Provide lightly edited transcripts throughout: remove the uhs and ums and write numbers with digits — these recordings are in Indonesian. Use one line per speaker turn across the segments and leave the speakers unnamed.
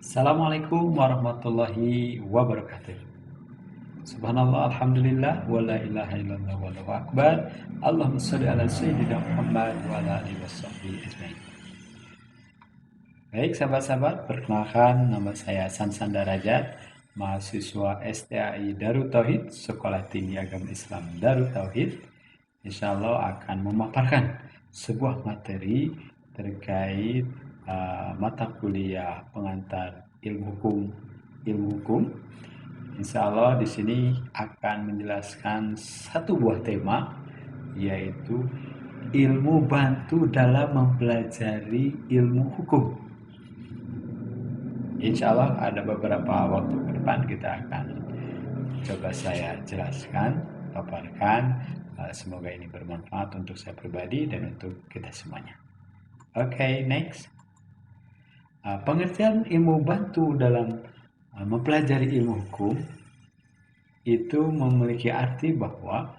Assalamualaikum warahmatullahi wabarakatuh. Subhanallah, alhamdulillah, wa la ilaha illallah, wallahu akbar. Allahumma sholli ala sayyidina Muhammad wa ala alihi washabbihi ajmain. Baik, sahabat-sahabat, perkenalkan nama saya Sansan Darajat, mahasiswa STAI Darut Tauhid, Sekolah Tinggi Agama Islam Darut Tauhid. Insya Allah akan memaparkan sebuah materi terkait mata kuliah pengantar ilmu hukum. Insya Allah di sini akan menjelaskan satu buah tema, yaitu ilmu bantu dalam mempelajari ilmu hukum. Insya Allah ada beberapa waktu ke depan kita akan coba saya jelaskan, paparkan. Semoga ini bermanfaat untuk saya pribadi dan untuk kita semuanya. Oke, next. Pengertian ilmu bantu dalam mempelajari ilmu hukum itu memiliki arti bahwa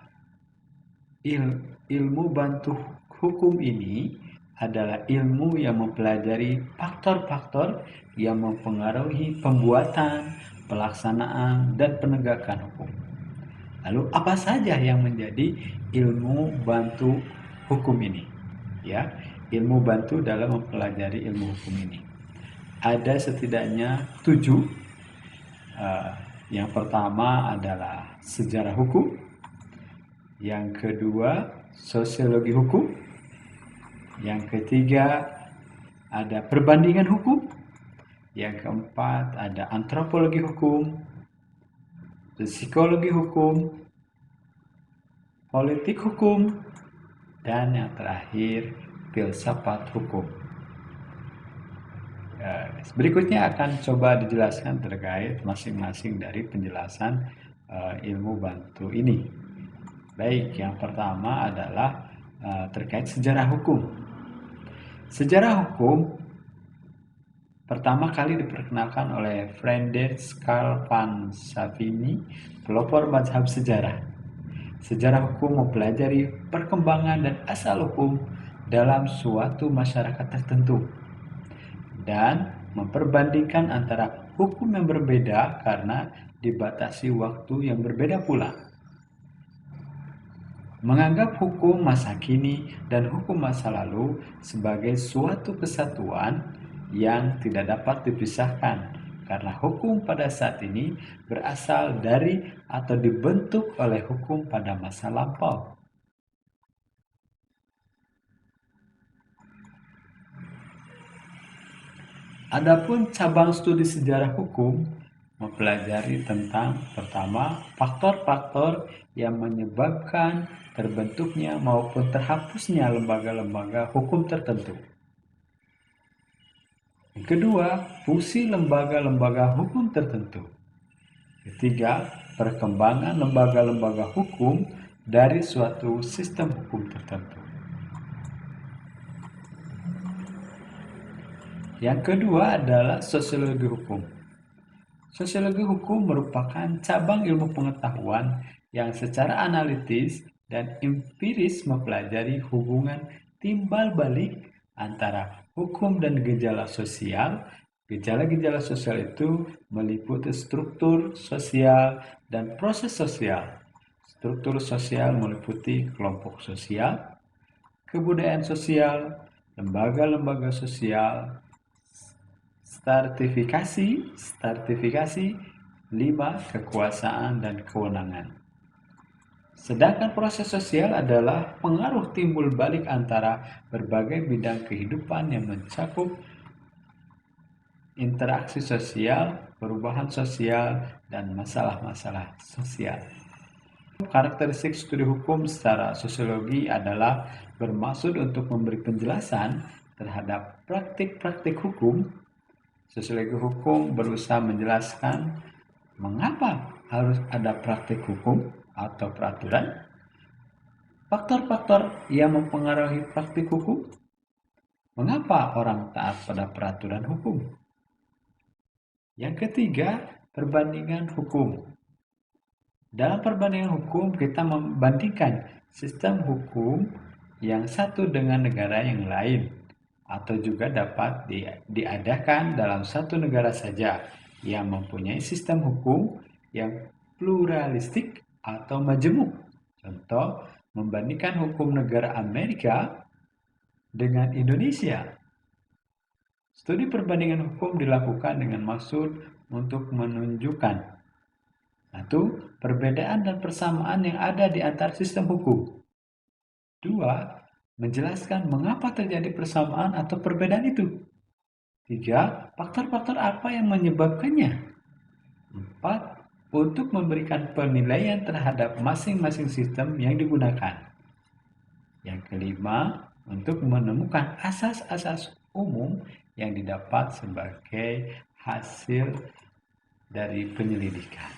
ilmu bantu hukum ini adalah ilmu yang mempelajari faktor-faktor yang mempengaruhi pembuatan, pelaksanaan, dan penegakan hukum. Lalu apa saja yang menjadi ilmu bantu hukum ini? Ya, ilmu bantu dalam mempelajari ilmu hukum ini. Ada setidaknya 7. Yang pertama adalah sejarah hukum. Yang kedua, sosiologi hukum. Yang ketiga, ada perbandingan hukum. Yang keempat, ada antropologi hukum, psikologi hukum, politik hukum, dan yang terakhir, filsafat hukum. Berikutnya akan coba dijelaskan terkait masing-masing dari penjelasan ilmu bantu ini. Baik, yang pertama adalah terkait sejarah hukum. Sejarah hukum pertama kali diperkenalkan oleh Friedrich Carl van Savigny, pelopor mazhab sejarah. Sejarah hukum mempelajari perkembangan dan asal hukum dalam suatu masyarakat tertentu dan memperbandingkan antara hukum yang berbeda karena dibatasi waktu yang berbeda pula. Menganggap hukum masa kini dan hukum masa lalu sebagai suatu kesatuan yang tidak dapat dipisahkan karena hukum pada saat ini berasal dari atau dibentuk oleh hukum pada masa lampau. Adapun cabang studi sejarah hukum mempelajari tentang pertama, faktor-faktor yang menyebabkan terbentuknya maupun terhapusnya lembaga-lembaga hukum tertentu. Yang kedua, fungsi lembaga-lembaga hukum tertentu. Ketiga, perkembangan lembaga-lembaga hukum dari suatu sistem hukum tertentu. Yang kedua adalah sosiologi hukum. Sosiologi hukum merupakan cabang ilmu pengetahuan yang secara analitis dan empiris mempelajari hubungan timbal balik antara hukum dan gejala sosial. Gejala-gejala sosial itu meliputi struktur sosial dan proses sosial. Struktur sosial meliputi kelompok sosial, kebudayaan sosial, lembaga-lembaga sosial, stratifikasi, 5, kekuasaan dan kewenangan. Sedangkan proses sosial adalah pengaruh timbul balik antara berbagai bidang kehidupan yang mencakup interaksi sosial, perubahan sosial, dan masalah-masalah sosial. Karakteristik studi hukum secara sosiologi adalah bermaksud untuk memberi penjelasan terhadap praktik-praktik hukum. Sosiologi hukum berusaha menjelaskan mengapa harus ada praktik hukum atau peraturan, faktor-faktor yang mempengaruhi praktik hukum, mengapa orang taat pada peraturan hukum. Yang ketiga, perbandingan hukum. Dalam perbandingan hukum, kita membandingkan sistem hukum yang satu dengan negara yang lain atau juga dapat diadakan dalam satu negara saja yang mempunyai sistem hukum yang pluralistik atau majemuk. Contoh, membandingkan hukum negara Amerika dengan Indonesia. Studi perbandingan hukum dilakukan dengan maksud untuk menunjukkan satu, perbedaan dan persamaan yang ada di antara sistem hukum. Dua, menjelaskan mengapa terjadi persamaan atau perbedaan itu. Tiga, faktor-faktor apa yang menyebabkannya. Empat, untuk memberikan penilaian terhadap masing-masing sistem yang digunakan. Yang kelima, untuk menemukan asas-asas umum yang didapat sebagai hasil dari penyelidikan.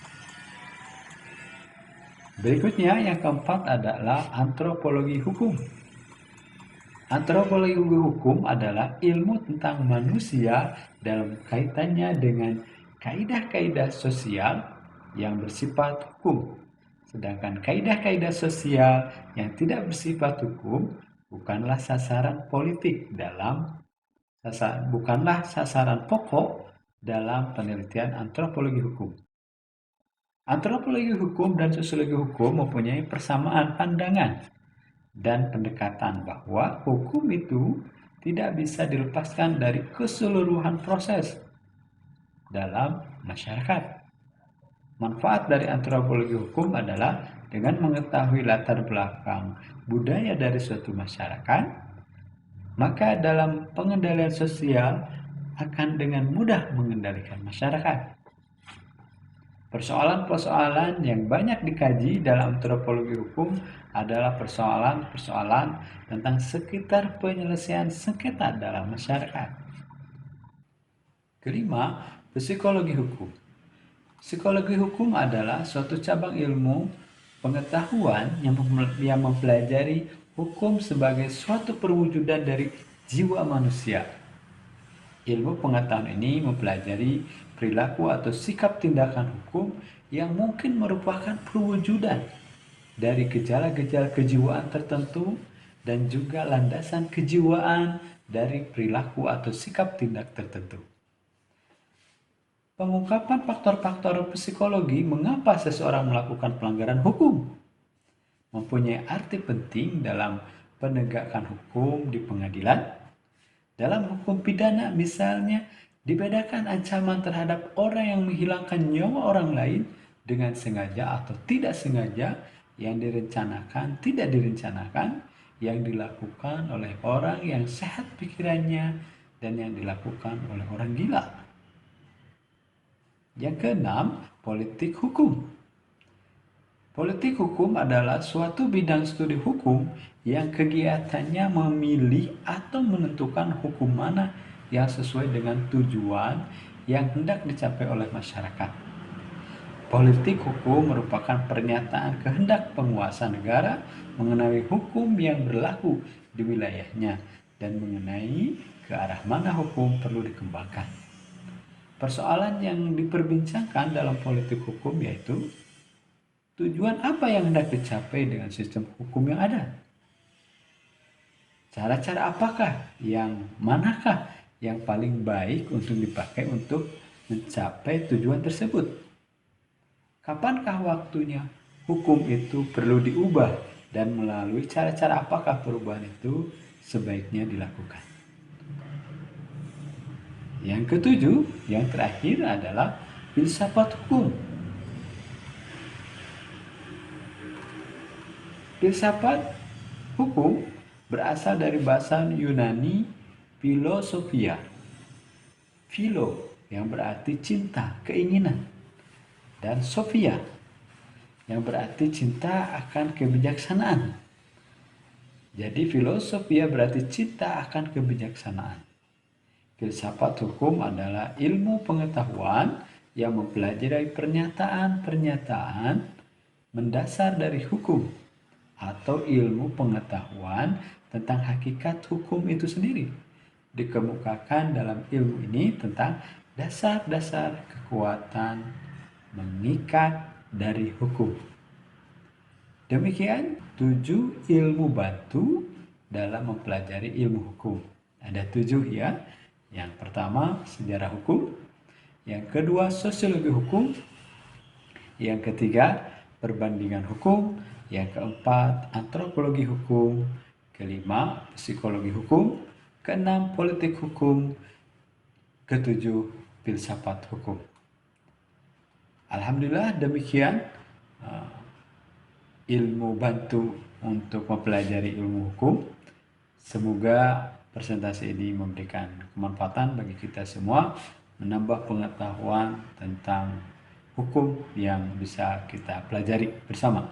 Berikutnya yang keempat adalah antropologi hukum. Antropologi hukum adalah ilmu tentang manusia dalam kaitannya dengan kaidah-kaidah sosial yang bersifat hukum. Sedangkan kaidah-kaidah sosial yang tidak bersifat hukum bukanlah sasaran pokok dalam penelitian antropologi hukum. Antropologi hukum dan sosiologi hukum mempunyai persamaan pandangan dan pendekatan bahwa hukum itu tidak bisa dilepaskan dari keseluruhan proses dalam masyarakat. Manfaat dari antropologi hukum adalah dengan mengetahui latar belakang budaya dari suatu masyarakat, maka dalam pengendalian sosial akan dengan mudah mengendalikan masyarakat. Persoalan-persoalan yang banyak dikaji dalam antropologi hukum adalah persoalan-persoalan tentang sekitar penyelesaian sengketa dalam masyarakat. Kelima, psikologi hukum. Psikologi hukum adalah suatu cabang ilmu pengetahuan yang mempelajari hukum sebagai suatu perwujudan dari jiwa manusia. Ilmu pengetahuan ini mempelajari perilaku atau sikap tindakan hukum yang mungkin merupakan perwujudan dari gejala-gejala kejiwaan tertentu dan juga landasan kejiwaan dari perilaku atau sikap tindak tertentu. Pengungkapan faktor-faktor psikologi mengapa seseorang melakukan pelanggaran hukum mempunyai arti penting dalam penegakan hukum di pengadilan. Dalam hukum pidana misalnya, dibedakan ancaman terhadap orang yang menghilangkan nyawa orang lain dengan sengaja atau tidak sengaja, yang direncanakan, tidak direncanakan, yang dilakukan oleh orang yang sehat pikirannya, dan yang dilakukan oleh orang gila. Yang keenam, politik hukum. Politik hukum adalah suatu bidang studi hukum yang kegiatannya memilih atau menentukan hukum mana yang sesuai dengan tujuan yang hendak dicapai oleh masyarakat. Politik hukum merupakan pernyataan kehendak penguasa negara mengenai hukum yang berlaku di wilayahnya dan mengenai ke arah mana hukum perlu dikembangkan. Persoalan yang diperbincangkan dalam politik hukum yaitu tujuan apa yang hendak dicapai dengan sistem hukum yang ada? Cara-cara apakah yang manakah yang paling baik untuk dipakai untuk mencapai tujuan tersebut? Kapankah waktunya hukum itu perlu diubah dan melalui cara-cara apakah perubahan itu sebaiknya dilakukan? Yang ketujuh, yang terakhir adalah filsafat hukum. Filsafat hukum berasal dari bahasa Yunani philosophia. Philo yang berarti cinta, keinginan, dan sophia yang berarti cinta akan kebijaksanaan. Jadi filosophia berarti cinta akan kebijaksanaan. Filsafat hukum adalah ilmu pengetahuan yang mempelajari pernyataan-pernyataan mendasar dari hukum atau ilmu pengetahuan tentang hakikat hukum itu sendiri. Dikemukakan dalam ilmu ini tentang dasar-dasar kekuatan mengikat dari hukum. Demikian 7 ilmu bantu dalam mempelajari ilmu hukum. Ada 7 ya. Yang pertama sejarah hukum, yang kedua sosiologi hukum, yang ketiga perbandingan hukum, yang keempat antropologi hukum, kelima psikologi hukum, keenam politik hukum, ketujuh filsafat hukum. Alhamdulillah demikian ilmu bantu untuk mempelajari ilmu hukum. Semoga presentasi ini memberikan kemanfaatan bagi kita semua, menambah pengetahuan tentang hukum yang bisa kita pelajari bersama.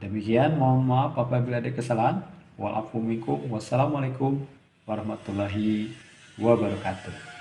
Demikian, mohon maaf apabila ada kesalahan. Wassalamualaikum warahmatullahi wabarakatuh.